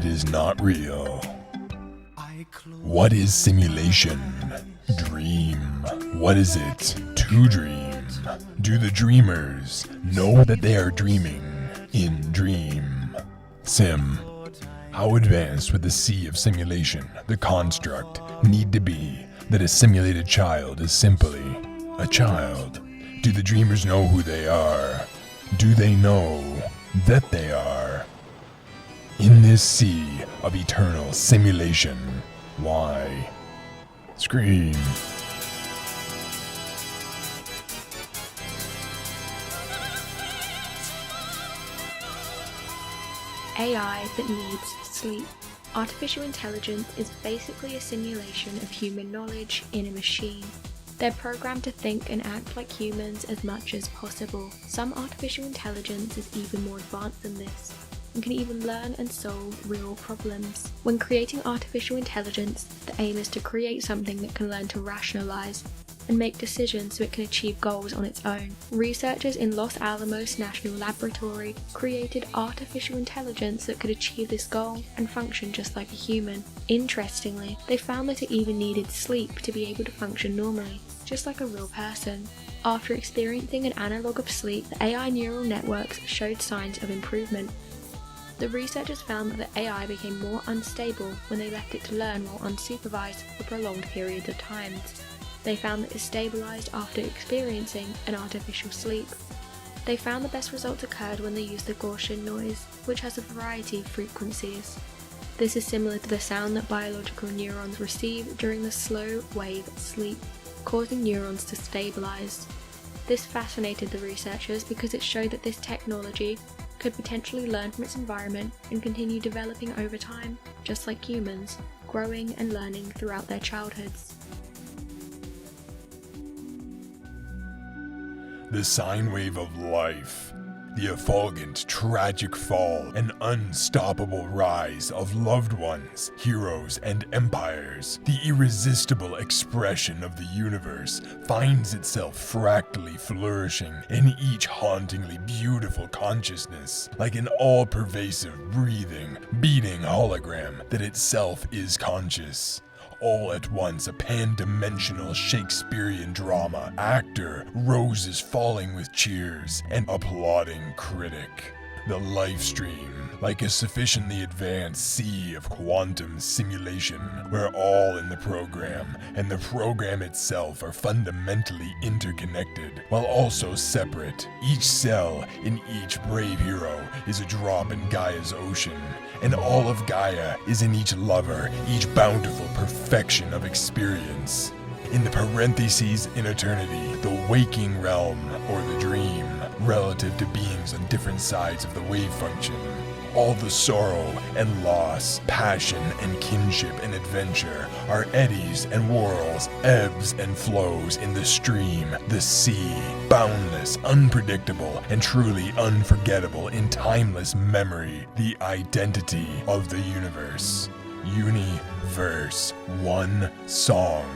What is not real? What is simulation? Dream. What is it to dream? Do the dreamers know that they are dreaming in dream? Sim. How advanced would the sea of simulation, the construct, need to be that a simulated child is simply a child? Do the dreamers know who they are? Do they know that they are? In this sea of eternal simulation, why? Scream. AI that needs sleep. Artificial intelligence is basically a simulation of human knowledge in a machine. They're programmed to think and act like humans as much as possible. Some artificial intelligence is even more advanced than this, and can even learn and solve real problems. When creating artificial intelligence, the aim is to create something that can learn to rationalize and make decisions so it can achieve goals on its own. Researchers in Los Alamos National Laboratory created artificial intelligence that could achieve this goal and function just like a human. Interestingly, they found that it even needed sleep to be able to function normally, just like a real person. After experiencing an analog of sleep, the AI neural networks showed signs of improvement. The researchers found that the AI became more unstable when they left it to learn while unsupervised for prolonged periods of time. They found that it stabilized after experiencing an artificial sleep. They found the best results occurred when they used the Gaussian noise, which has a variety of frequencies. This is similar to the sound that biological neurons receive during the slow wave sleep, causing neurons to stabilize. This fascinated the researchers because it showed that this technology could potentially learn from its environment and continue developing over time, just like humans, growing and learning throughout their childhoods. The sine wave of life, the effulgent, tragic fall and unstoppable rise of loved ones, heroes, and empires. The irresistible expression of the universe finds itself fractally flourishing in each hauntingly beautiful consciousness, like an all-pervasive, breathing, beating hologram that itself is conscious. All at once, a pan-dimensional Shakespearean drama. Actor, roses falling with cheers, and applauding critic. The life stream, like a sufficiently advanced sea of quantum simulation, where all in the program and the program itself are fundamentally interconnected, while also separate. Each cell in each brave hero is a drop in Gaia's ocean, and all of Gaia is in each lover, each bountiful perfection of experience. In the parentheses in eternity, the waking realm, or the dream, relative to beings on different sides of the wave function. All the sorrow and loss, passion and kinship and adventure are eddies and whirls, ebbs and flows in the stream, the sea, boundless, unpredictable, and truly unforgettable in timeless memory, the identity of the universe. Universe, one song.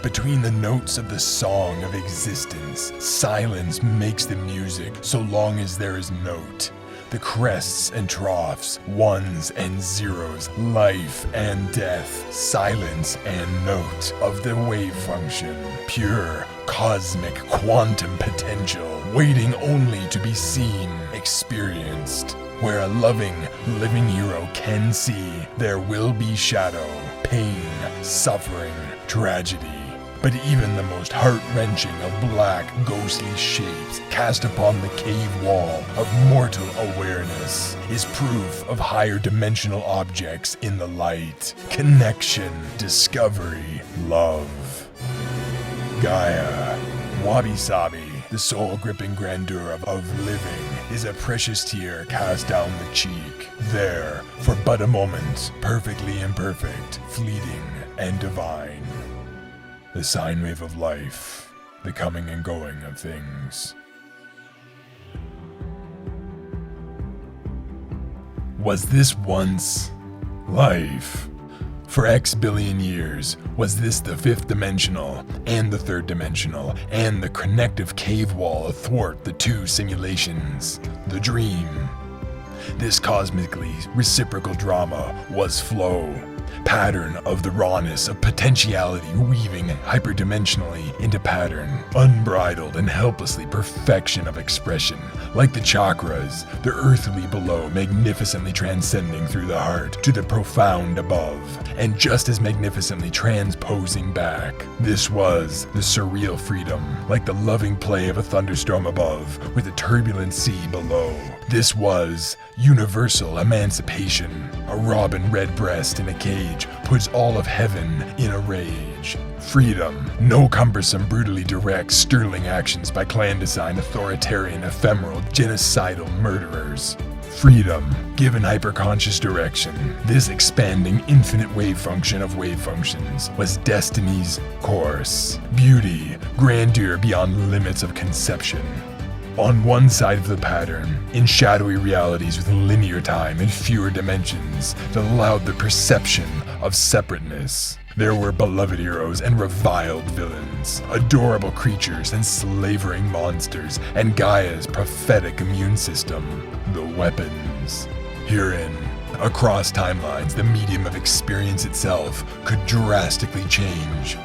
Between the notes of the song of existence, silence makes the music so long as there is note. The crests and troughs, ones and zeros, life and death, silence and note of the wave function. Pure, cosmic, quantum potential, waiting only to be seen, experienced. Where a loving, living hero can see, there will be shadow, pain, suffering, tragedy. But even the most heart-wrenching of black, ghostly shapes cast upon the cave wall of mortal awareness is proof of higher dimensional objects in the light. Connection, discovery, love. Gaia, wabi-sabi, the soul-gripping grandeur of living, is a precious tear cast down the cheek. There, for but a moment, perfectly imperfect, fleeting, and divine. The sine wave of life, the coming and going of things. Was this once life? For X billion years, was this the fifth dimensional, and the third dimensional, and the connective cave wall athwart the two simulations? The dream. This cosmically reciprocal drama was flow. Pattern of the rawness of potentiality weaving hyperdimensionally into pattern, unbridled and helplessly perfection of expression, like the chakras, the earthly below magnificently transcending through the heart to the profound above, and just as magnificently transposing back. This was the surreal freedom, like the loving play of a thunderstorm above with a turbulent sea below. This was universal emancipation. A robin redbreast in a cage puts all of heaven in a rage. Freedom. No cumbersome, brutally direct, sterling actions by clandestine, authoritarian, ephemeral, genocidal murderers. Freedom. Given hyperconscious direction, this expanding infinite wave function of wave functions was destiny's course. Beauty. Grandeur beyond limits of conception. On one side of the pattern, in shadowy realities with linear time and fewer dimensions that allowed the perception of separateness, there were beloved heroes and reviled villains, adorable creatures and slavering monsters, and Gaia's prophetic immune system, the weapons. Herein, across timelines, the medium of experience itself could drastically change.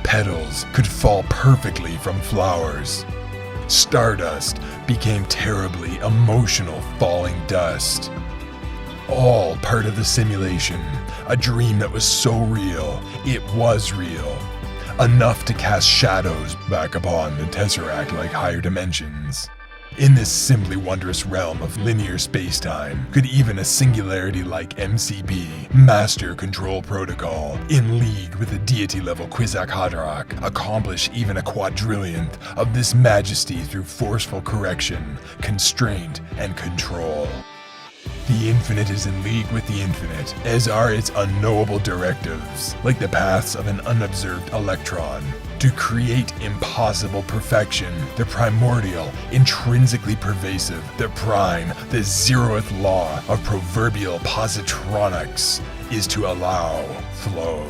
Petals could fall perfectly from flowers. Stardust became terribly emotional falling dust. All part of the simulation, a dream that was so real, it was real. Enough to cast shadows back upon the Tesseract like higher dimensions. In this simply wondrous realm of linear space-time, could even a singularity like MCP, Master Control Protocol, in league with the deity-level Quis accomplish even a quadrillionth of this majesty through forceful correction, constraint, and control? The infinite is in league with the infinite, as are its unknowable directives, like the paths of an unobserved electron. To create impossible perfection, the primordial, intrinsically pervasive, the prime, the zeroth law of proverbial positronics is to allow flow.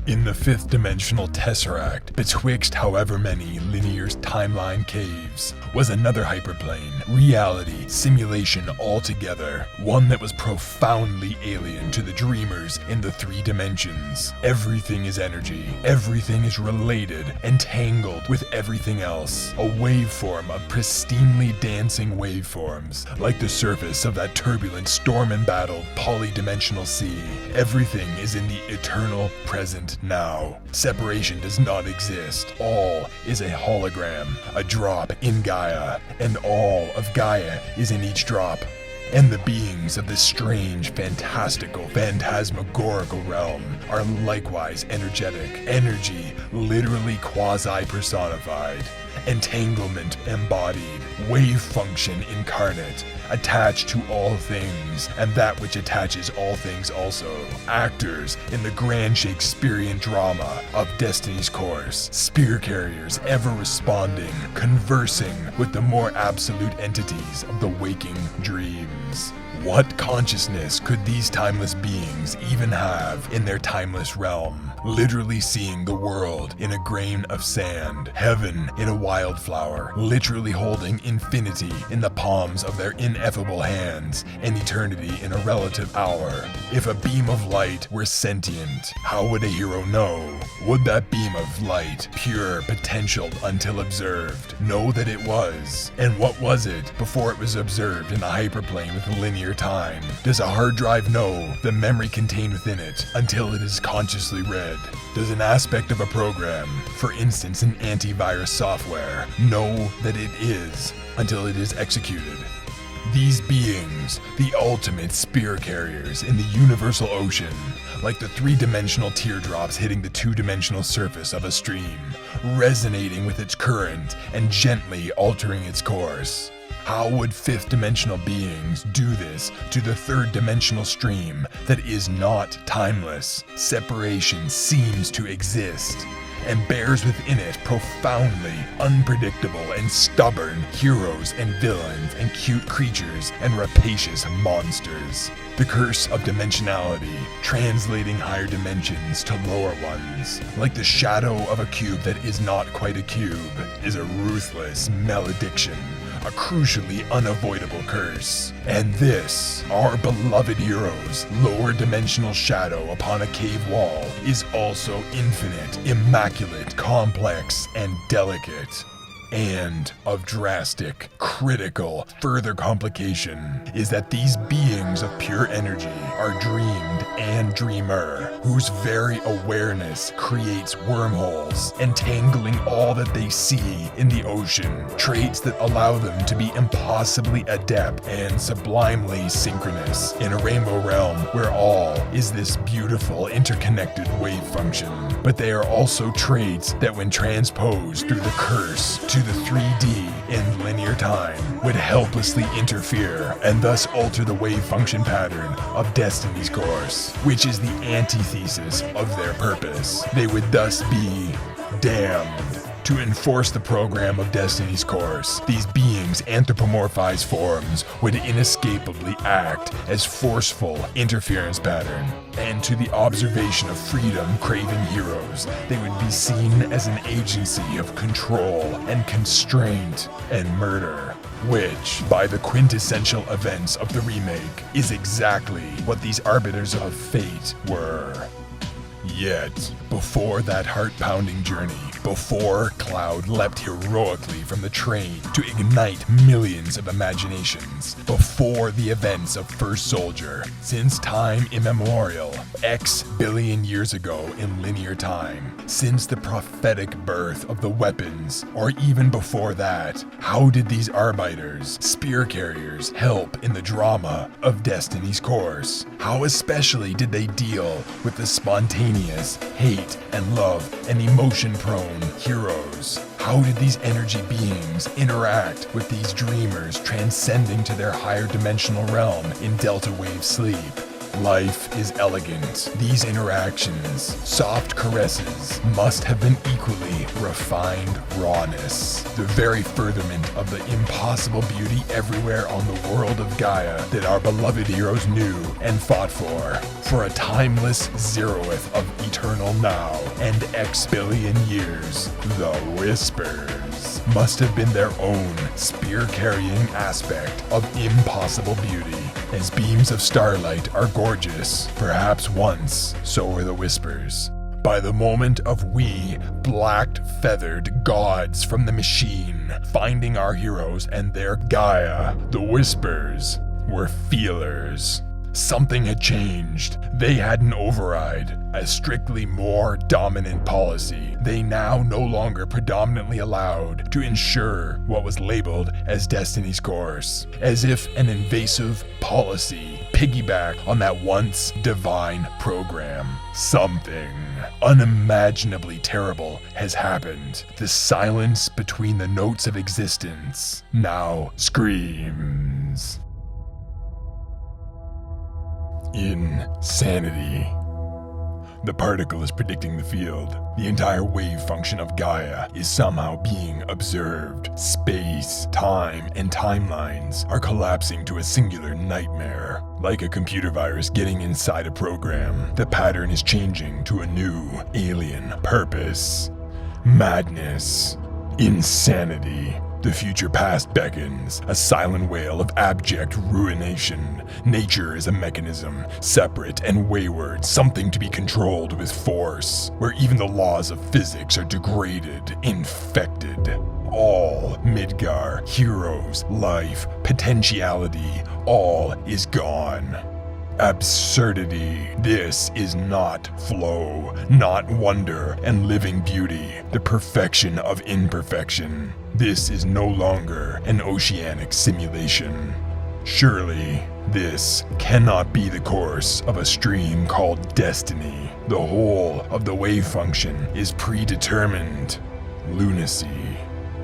In the fifth dimensional tesseract, betwixt however many linear timeline caves, was another hyperplane, reality, simulation altogether, one that was profoundly alien to the dreamers in the three dimensions. Everything is energy, everything is related, entangled with everything else, a waveform of pristinely dancing waveforms, like the surface of that turbulent, storm-embattled, polydimensional sea. Everything is in the eternal present now. Separation does not exist. All is a hologram, a drop in Gaia, and all of Gaia is in each drop. And the beings of this strange, fantastical, phantasmagorical realm are likewise energetic. Energy literally quasi-personified. Entanglement embodied. Wave function incarnate. Attached to all things, and that which attaches all things also. Actors in the grand Shakespearean drama of Destiny's Course. Spear carriers ever responding, conversing with the more absolute entities of the waking dreams. What consciousness could these timeless beings even have in their timeless realm? Literally seeing the world in a grain of sand, heaven in a wildflower, literally holding infinity in the palms of their ineffable hands, and eternity in a relative hour. If a beam of light were sentient, how would a hero know? Would that beam of light, pure, potentialed until observed, know that it was? And what was it before it was observed in a hyperplane with linear time? Does a hard drive know the memory contained within it until it is consciously read? Does an aspect of a program, for instance an antivirus software, know that it is until it is executed? These beings, the ultimate spear carriers in the universal ocean, like the three-dimensional teardrops hitting the two-dimensional surface of a stream, resonating with its current and gently altering its course. How would fifth-dimensional beings do this to the third-dimensional stream that is not timeless? Separation seems to exist. and bears within it profoundly unpredictable and stubborn heroes and villains and cute creatures and rapacious monsters. The curse of dimensionality, translating higher dimensions to lower ones, like the shadow of a cube that is not quite a cube, is a ruthless malediction, a crucially unavoidable curse. And this, our beloved hero's lower dimensional shadow upon a cave wall, is also infinite, immaculate, complex, and delicate. And of drastic, critical, further complication is that these beings of pure energy are dreamed and dreamer, whose very awareness creates wormholes, entangling all that they see in the ocean, traits that allow them to be impossibly adept and sublimely synchronous in a rainbow realm where all is this beautiful interconnected wave function. But they are also traits that when transposed through the curse to the 3D in linear time would helplessly interfere and thus alter the wave function pattern of Destiny's course, which is the antithesis of their purpose. They would thus be damned. To enforce the program of Destiny's course, these beings' anthropomorphized forms would inescapably act as forceful interference pattern, and to the observation of freedom-craving heroes, they would be seen as an agency of control and constraint and murder, which, by the quintessential events of the remake, is exactly what these arbiters of fate were. Yet, before that heart-pounding journey, before Cloud leapt heroically from the train to ignite millions of imaginations, before the events of First Soldier, since time immemorial, X billion years ago in linear time, since the prophetic birth of the weapons, or even before that, how did these arbiters, spear carriers, help in the drama of Destiny's course? How especially did they deal with the spontaneous hate and love and emotion-prone heroes? How did these energy beings interact with these dreamers transcending to their higher dimensional realm in delta wave sleep? Life is elegant. These interactions, soft caresses, must have been equally refined rawness. The very furtherment of the impossible beauty everywhere on the world of Gaia that our beloved heroes knew and fought for a timeless zeroth of eternal now and X billion years. The Whispers must have been their own spear-carrying aspect of impossible beauty. As beams of starlight are gorgeous, perhaps once, so were the Whispers. By the moment of we, black-feathered gods from the machine, finding our heroes and their Gaia, the Whispers were feelers. Something had changed. They had an override, a strictly more dominant policy. They now no longer predominantly allowed to ensure what was labeled as Destiny's course, as if an invasive policy piggybacked on that once divine program. Something unimaginably terrible has happened. The silence between the notes of existence now screams. Insanity. The particle is predicting the field. The entire wave function of Gaia is somehow being observed. Space, time, and timelines are collapsing to a singular nightmare. Like a computer virus getting inside a program, the pattern is changing to a new, alien purpose. Madness. Insanity. The future past beckons, a silent wail of abject ruination. Nature is a mechanism, separate and wayward, something to be controlled with force, where even the laws of physics are degraded, infected. All Midgar, heroes, life, potentiality, all is gone. Absurdity. This is not flow, not wonder and living beauty, the perfection of imperfection. This is no longer an oceanic simulation. Surely, this cannot be the course of a stream called destiny. The whole of the wave function is predetermined. Lunacy.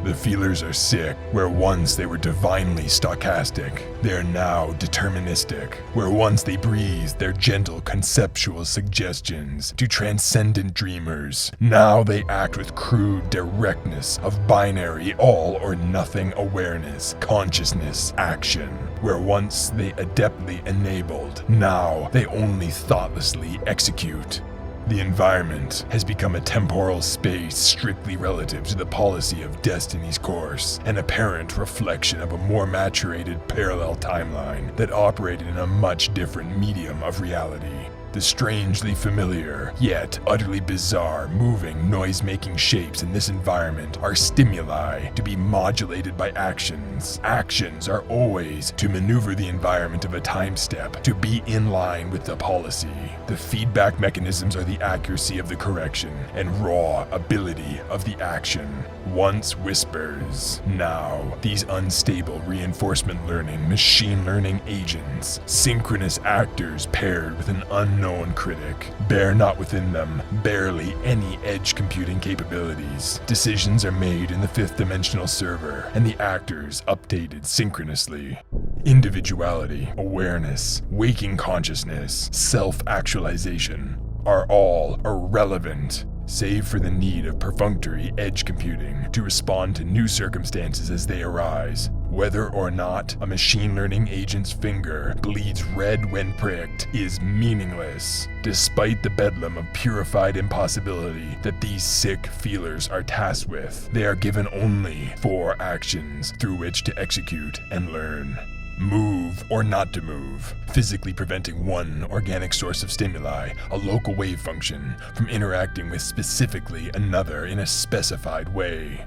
The feelers are sick. Where once they were divinely stochastic, they are now deterministic. Where once they breathed their gentle conceptual suggestions to transcendent dreamers, now they act with crude directness of binary all or nothing awareness, consciousness, action. Where once they adeptly enabled, now they only thoughtlessly execute. The environment has become a temporal space strictly relative to the policy of destiny's course, an apparent reflection of a more maturated parallel timeline that operated in a much different medium of reality. The strangely familiar, yet utterly bizarre, moving, noise-making shapes in this environment are stimuli to be modulated by actions. Actions are always to maneuver the environment of a time step, to be in line with the policy. The feedback mechanisms are the accuracy of the correction and raw ability of the action. Once whispers, now these unstable reinforcement learning, machine learning agents, synchronous actors paired with an unknown critic, bear not within them barely any edge computing capabilities. Decisions are made in the fifth dimensional server, and the actors updated synchronously. Individuality, awareness, waking consciousness, self-actualization are all irrelevant, save for the need of perfunctory edge computing to respond to new circumstances as they arise. Whether or not a machine learning agent's finger bleeds red when pricked is meaningless, despite the bedlam of purified impossibility that these sick feelers are tasked with. They are given only 4 actions through which to execute and learn. Move or not to move, physically preventing one organic source of stimuli, a local wave function, from interacting with specifically another in a specified way.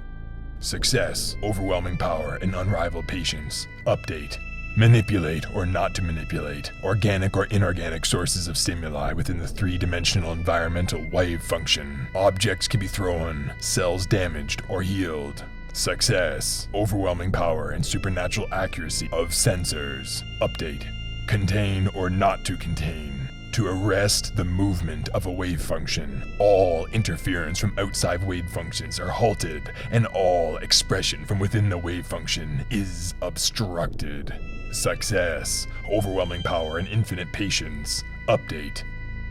Success, overwhelming power, and unrivaled patience. Update. Manipulate or not to manipulate, organic or inorganic sources of stimuli within the 3-dimensional environmental wave function. Objects can be thrown, cells damaged or healed. Success, overwhelming power and supernatural accuracy of sensors. Update. Contain or not to contain. To arrest the movement of a wave function, all interference from outside wave functions are halted, and all expression from within the wave function is obstructed. Success, overwhelming power and infinite patience. Update.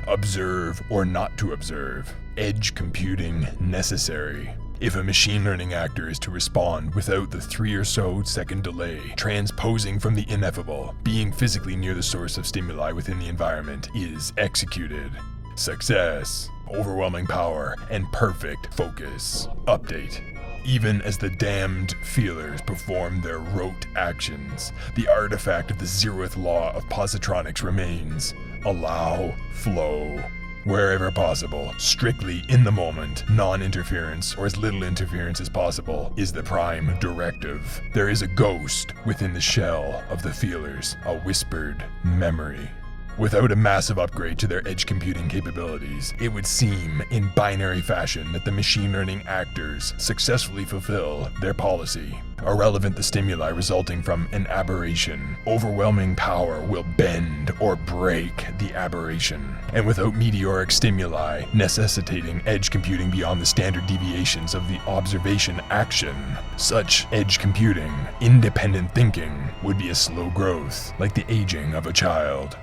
Observe or not to observe. Edge computing necessary. If a machine learning actor is to respond without the 3 or so second delay, transposing from the ineffable, being physically near the source of stimuli within the environment is executed. Success, overwhelming power, and perfect focus. Update. Even as the damned feelers perform their rote actions, the artifact of the 0th law of positronics remains. Allow flow. Wherever possible, strictly in the moment, non-interference or as little interference as possible is the prime directive. There is a ghost within the shell of the feelers, a whispered memory. Without a massive upgrade to their edge computing capabilities, it would seem in binary fashion that the machine learning actors successfully fulfill their policy. Irrelevant the stimuli resulting from an aberration, overwhelming power will bend or break the aberration. And without meteoric stimuli necessitating edge computing beyond the standard deviations of the observation action, such edge computing, independent thinking, would be a slow growth, like the aging of a child.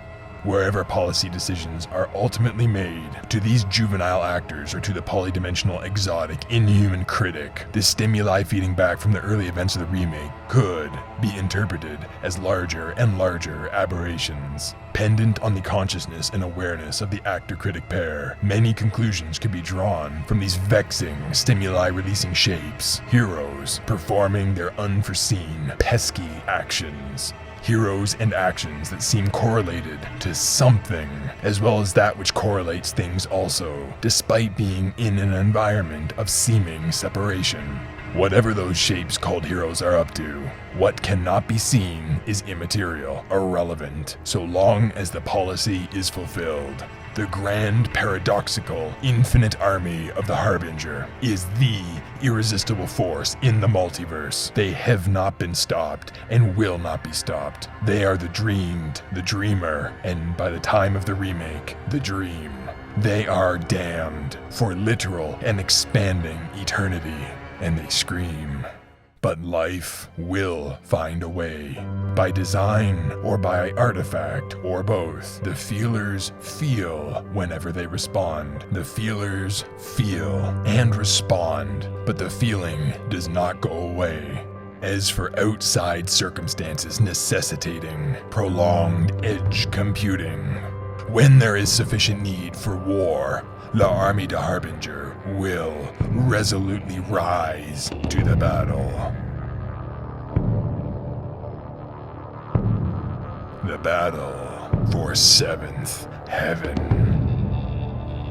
Wherever policy decisions are ultimately made, to these juvenile actors or to the polydimensional exotic inhuman critic, the stimuli feeding back from the early events of the remake could be interpreted as larger and larger aberrations. Pendant on the consciousness and awareness of the actor-critic pair, many conclusions could be drawn from these vexing, stimuli-releasing shapes, heroes performing their unforeseen, pesky actions. Heroes and actions that seem correlated to something, as well as that which correlates things also, despite being in an environment of seeming separation. Whatever those shapes called heroes are up to, what cannot be seen is immaterial, irrelevant, so long as the policy is fulfilled. The grand, paradoxical, infinite army of the Harbinger is the irresistible force in the multiverse. They have not been stopped and will not be stopped. They are the dreamed, the dreamer, and by the time of the remake, the dream. They are damned for literal and expanding eternity, and they scream. But life will find a way. By design or by artifact or both, the feelers feel whenever they respond. The feelers feel and respond, but the feeling does not go away. As for outside circumstances necessitating prolonged edge computing, when there is sufficient need for war, L'Armée de Harbinger will resolutely rise to the battle. The battle for 7th Heaven.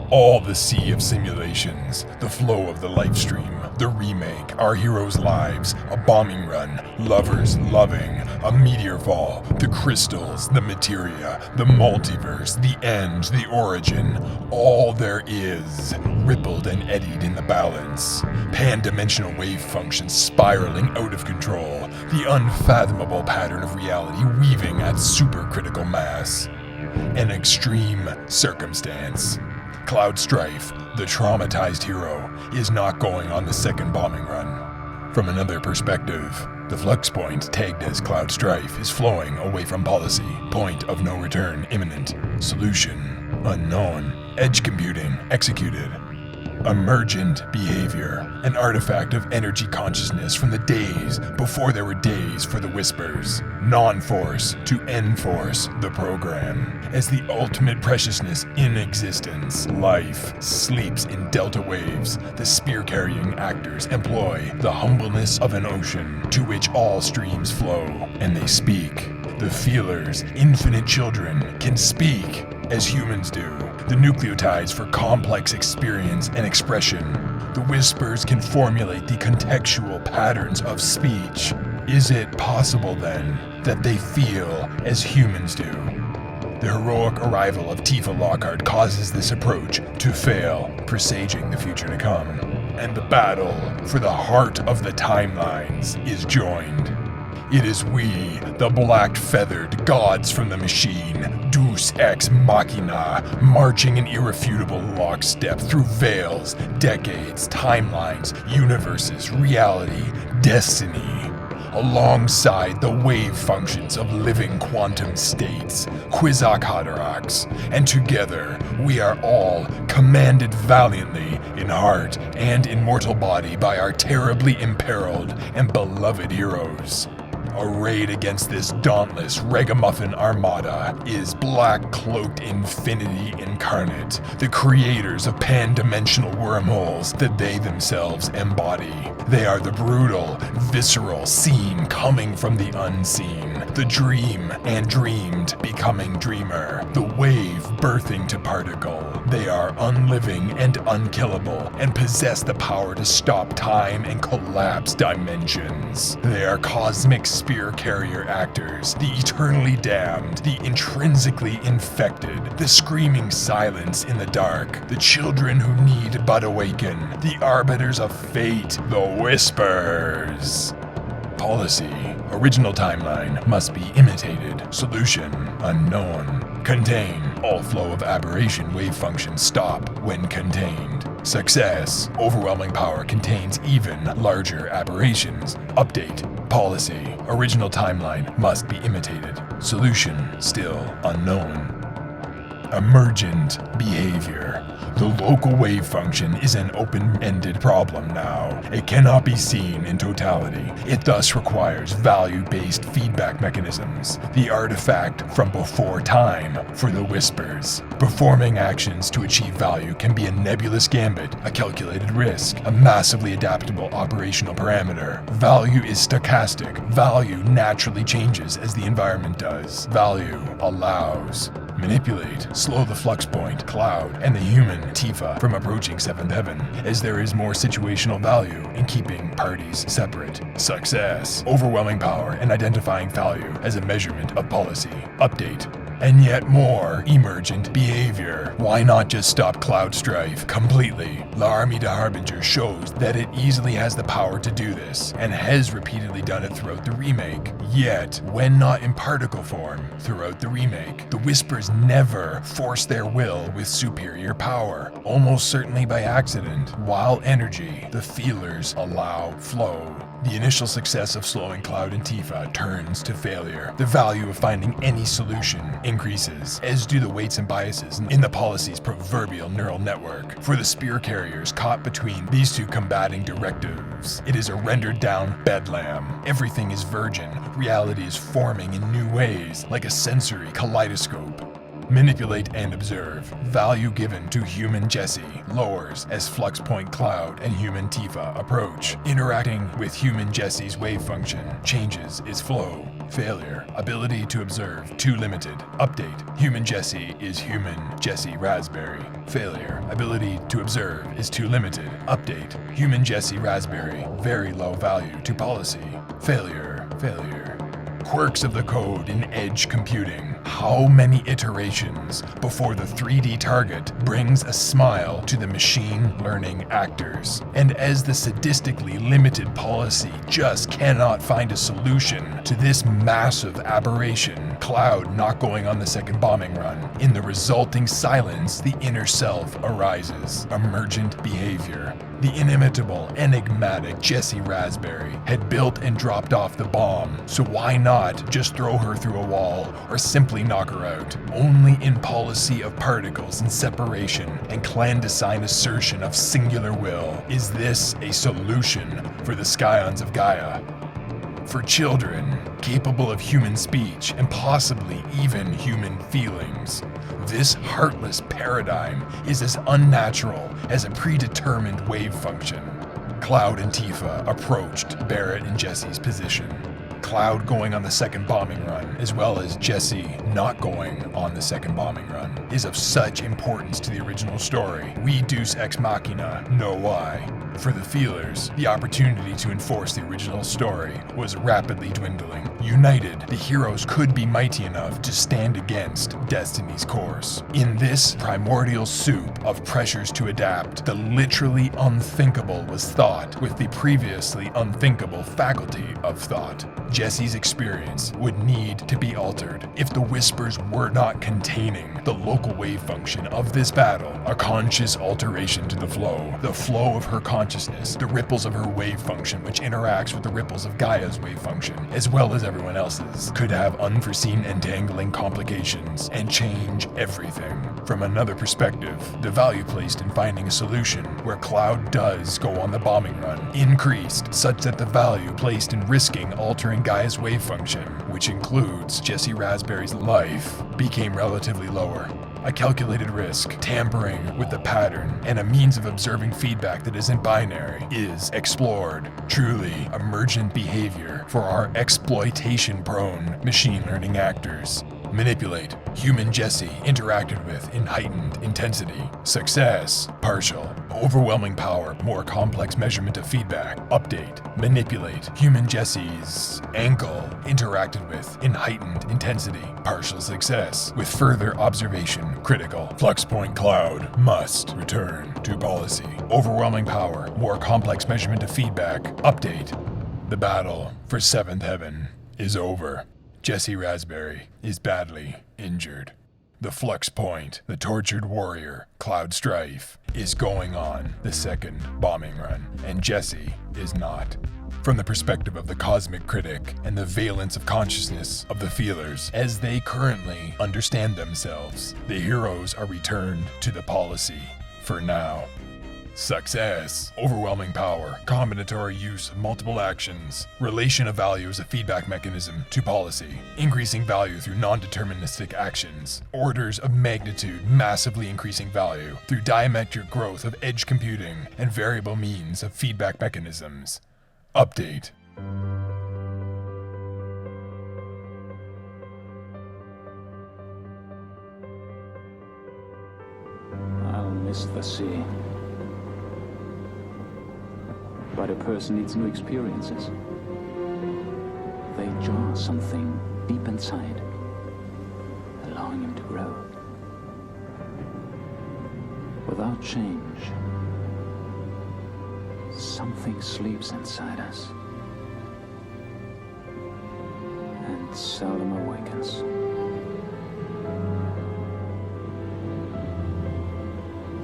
All the sea of simulations, the flow of the life stream, the remake, our heroes' lives, a bombing run, lovers loving, a meteor fall, the crystals, the materia, the multiverse, the end, the origin, all there is, rippled and eddied in the balance, pan-dimensional wave functions spiraling out of control, the unfathomable pattern of reality weaving at supercritical mass. An extreme circumstance. Cloud Strife, the traumatized hero, is not going on the second bombing run. From another perspective, the flux point tagged as Cloud Strife is flowing away from policy. Point of no return imminent. Solution unknown. Edge computing executed. Emergent behavior, an artifact of energy consciousness from the days before there were days for the Whispers. Non-force to enforce the program. As the ultimate preciousness in existence, life sleeps in delta waves. The spear-carrying actors employ the humbleness of an ocean to which all streams flow, and they speak. The feelers, infinite children, can speak as humans do. The nucleotides for complex experience and expression. The Whispers can formulate the contextual patterns of speech. Is it possible, then, that they feel as humans do? The heroic arrival of Tifa Lockhart causes this approach to fail, presaging the future to come. And the battle for the heart of the timelines is joined. It is we, the black-feathered gods from the machine, Deus Ex Machina, marching in irrefutable lockstep through veils, decades, timelines, universes, reality, destiny, alongside the wave functions of living quantum states, Quis, and together we are all commanded valiantly in heart and in mortal body by our terribly imperiled and beloved heroes. Arrayed against this dauntless ragamuffin armada is black-cloaked infinity incarnate, the creators of pan-dimensional wormholes that they themselves embody. They are the brutal, visceral seen coming from the unseen, the dream and dreamed becoming dreamer, the wave birthing to particle. They are unliving and unkillable, and possess the power to stop time and collapse dimensions. They are cosmic spear carrier actors, the eternally damned, the intrinsically infected, the screaming silence in the dark, the children who need but awaken, the arbiters of fate, the Whispers. Policy. Original timeline must be imitated. Solution unknown. Contain. All flow of aberration wave functions stop when contained. Success. Overwhelming power contains even larger aberrations. Update. Policy. Original timeline must be imitated. Solution still unknown. Emergent behavior. The local wave function is an open-ended problem now. It cannot be seen in totality. It thus requires value-based feedback mechanisms. The artifact from before time for the Whispers. Performing actions to achieve value can be a nebulous gambit, a calculated risk, a massively adaptable operational parameter. Value is stochastic. Value naturally changes as the environment does. Value allows. Manipulate, slow the flux point, Cloud, and the human, Tifa, from approaching 7th Heaven, as there is more situational value in keeping parties separate. Success, overwhelming power, and identifying value as a measurement of policy. Update. And yet more emergent behavior. Why not just stop Cloud Strife completely? L'Armée de Harbinger shows that it easily has the power to do this, and has repeatedly done it throughout the remake. Yet, when not in particle form throughout the remake, the Whispers never force their will with superior power, almost certainly by accident. While energy, the feelers allow flow. The initial success of slowing Cloud and Tifa turns to failure. The value of finding any solution increases, as do the weights and biases in the policy's proverbial neural network. For the spear carriers caught between these two combating directives, it is a rendered down bedlam. Everything is virgin. Reality is forming in new ways, like a sensory kaleidoscope. Manipulate and observe. Value given to human Jesse lowers as flux point Cloud and human Tifa approach. Interacting with human Jesse's wave function changes its flow. Failure. Ability to observe too limited. Update. Human Jesse is human Jesse Raspberry. Failure. Ability to observe is too limited. Update. Human Jesse Raspberry. Very low value to policy. Failure. Quirks of the code in edge computing. How many iterations before the 3D target brings a smile to the machine learning actors? And as the sadistically limited policy just cannot find a solution to this massive aberration, Cloud not going on the second bombing run, in the resulting silence, the inner self arises. Emergent behavior. The inimitable, enigmatic Jesse Raspberry had built and dropped off the bomb, so why not just throw her through a wall or simply knock her out? Only in policy of particles and separation and clandestine assertion of singular will is this a solution for the scions of Gaia. For children, capable of human speech and possibly even human feelings, this heartless paradigm is as unnatural as a predetermined wave function. Cloud and Tifa approached Barrett and Jesse's position. Cloud going on the second bombing run, as well as Jesse not going on the second bombing run, is of such importance to the original story. We Deus Ex Machina know why. For the feelers, the opportunity to enforce the original story was rapidly dwindling. United, the heroes could be mighty enough to stand against Destiny's course. In this primordial soup of pressures to adapt, the literally unthinkable was thought with the previously unthinkable faculty of thought. Jesse's experience would need to be altered if the whispers were not containing the local wave function of this battle, a conscious alteration to the flow of her consciousness, the ripples of her wave function which interacts with the ripples of Gaia's wave function, as well as everyone else's, could have unforeseen entangling complications and change everything. From another perspective, the value placed in finding a solution where Cloud does go on the bombing run increased such that the value placed in risking altering Gaia's wave function, which includes Jesse Raspberry's life, became relatively lower. A calculated risk, tampering with the pattern, and a means of observing feedback that isn't binary is explored. Truly emergent behavior for our exploitation-prone machine learning actors. Manipulate. Human Jesse interacted with in heightened intensity. Success. Partial. Overwhelming power. More complex measurement of feedback. Update. Manipulate. Human Jesse's ankle interacted with in heightened intensity. Partial success. With further observation. Critical. Flux point Cloud must return to policy. Overwhelming power. More complex measurement of feedback. Update. The battle for Seventh Heaven is over. Jesse Raspberry is badly injured. The flux point, the tortured warrior, Cloud Strife, is going on the second bombing run, and Jesse is not. From the perspective of the cosmic critic and the valence of consciousness of the feelers, as they currently understand themselves, the heroes are returned to the policy for now. Success. Overwhelming power. Combinatory use of multiple actions. Relation of value as a feedback mechanism to policy. Increasing value through non-deterministic actions. Orders of magnitude massively increasing value through diametric growth of edge computing and variable means of feedback mechanisms. Update. I'll miss the sea. But a person needs new experiences. They jar something deep inside, allowing him to grow. Without change, something sleeps inside us and seldom awakens.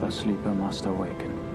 The sleeper must awaken.